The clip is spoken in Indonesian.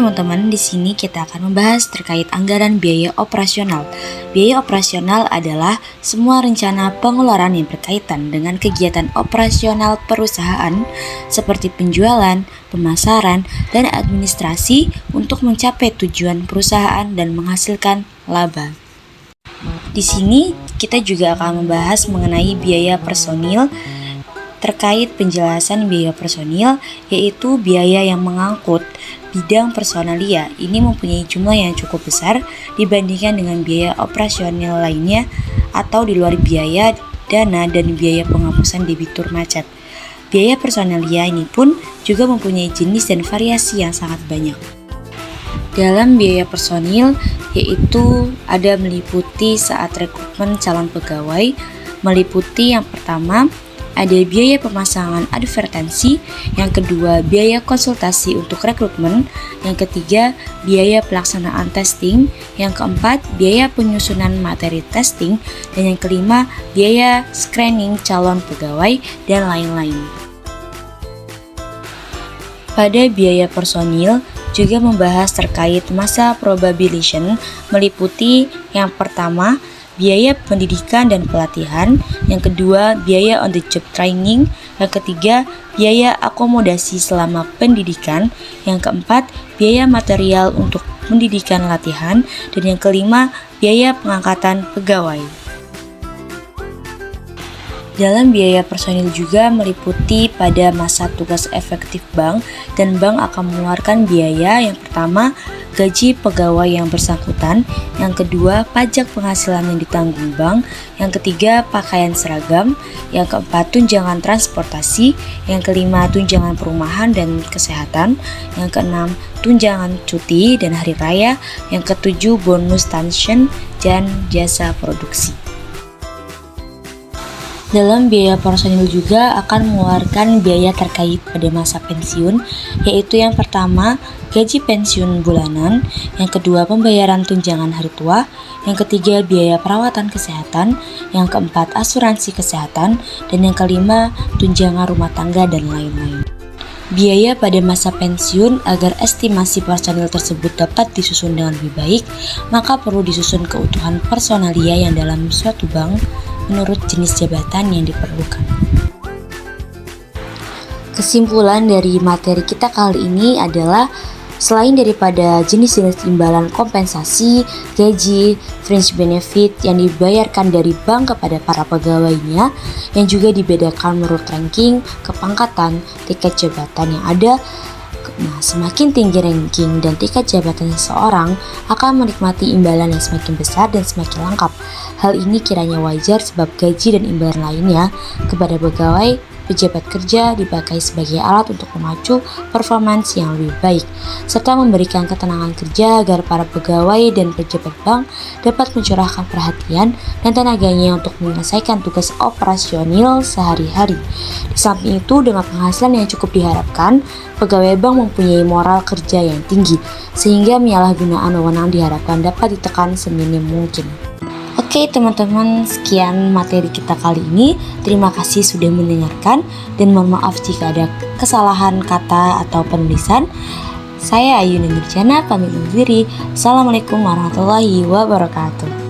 teman-teman, di sini kita akan membahas terkait anggaran biaya operasional. Biaya operasional adalah semua rencana pengeluaran yang berkaitan dengan kegiatan operasional perusahaan seperti penjualan, pemasaran, dan administrasi untuk mencapai tujuan perusahaan dan menghasilkan laba. Di sini kita juga akan membahas mengenai biaya personil. Terkait penjelasan biaya personil, yaitu biaya yang mengangkut bidang personalia. Ini mempunyai jumlah yang cukup besar dibandingkan dengan biaya operasional lainnya atau di luar biaya dana dan biaya penghapusan debitur macet. Biaya personalia ini pun juga mempunyai jenis dan variasi yang sangat banyak. Dalam biaya personil, yaitu ada meliputi saat rekrutmen calon pegawai, meliputi yang pertama ada biaya pemasangan advertensi, yang kedua biaya konsultasi untuk rekrutmen, yang ketiga biaya pelaksanaan testing, yang keempat biaya penyusunan materi testing, dan yang kelima biaya screening calon pegawai, dan lain-lain. Pada biaya personil juga membahas terkait masa probation, meliputi yang pertama biaya pendidikan dan pelatihan, yang kedua biaya on the job training, yang ketiga biaya akomodasi selama pendidikan, yang keempat biaya material untuk pendidikan latihan, dan yang kelima biaya pengangkatan pegawai. Dalam biaya personil juga meliputi pada masa tugas efektif bank, dan bank akan mengeluarkan biaya yang pertama gaji pegawai yang bersangkutan, yang kedua pajak penghasilan yang ditanggung bank, yang ketiga pakaian seragam, yang keempat tunjangan transportasi, yang kelima tunjangan perumahan dan kesehatan, yang keenam tunjangan cuti dan hari raya, yang ketujuh bonus pensiun dan jasa produksi. Dalam biaya personil juga akan mengeluarkan biaya terkait pada masa pensiun, yaitu yang pertama gaji pensiun bulanan, yang kedua pembayaran tunjangan hari tua, yang ketiga biaya perawatan kesehatan, yang keempat asuransi kesehatan, dan yang kelima tunjangan rumah tangga dan lain-lain. Biaya pada masa pensiun, agar estimasi personil tersebut dapat disusun dengan lebih baik, maka perlu disusun keutuhan personalia yang dalam suatu bank menurut jenis jabatan yang diperlukan. Kesimpulan dari materi kita kali ini adalah selain daripada jenis-jenis imbalan kompensasi, gaji, fringe benefit yang dibayarkan dari bank kepada para pegawainya, yang juga dibedakan menurut ranking, kepangkatan, tingkat jabatan yang ada. Nah, semakin tinggi ranking dan tingkat jabatan seseorang akan menikmati imbalan yang semakin besar dan semakin lengkap. Hal ini kiranya wajar sebab gaji dan imbalan lainnya kepada pegawai pejabat kerja dipakai sebagai alat untuk memacu performance yang lebih baik, serta memberikan ketenangan kerja agar para pegawai dan pejabat bank dapat mencurahkan perhatian dan tenaganya untuk menyelesaikan tugas operasional sehari-hari. Di samping itu, dengan penghasilan yang cukup diharapkan, pegawai bank mempunyai moral kerja yang tinggi, sehingga penyalahgunaan wewenang diharapkan dapat ditekan seminim mungkin. Oke teman-teman, sekian materi kita kali ini. Terima kasih sudah mendengarkan dan mohon maaf jika ada kesalahan kata atau penulisan. Saya Ayu Nurjana pamit undur diri. Assalamualaikum warahmatullahi wabarakatuh.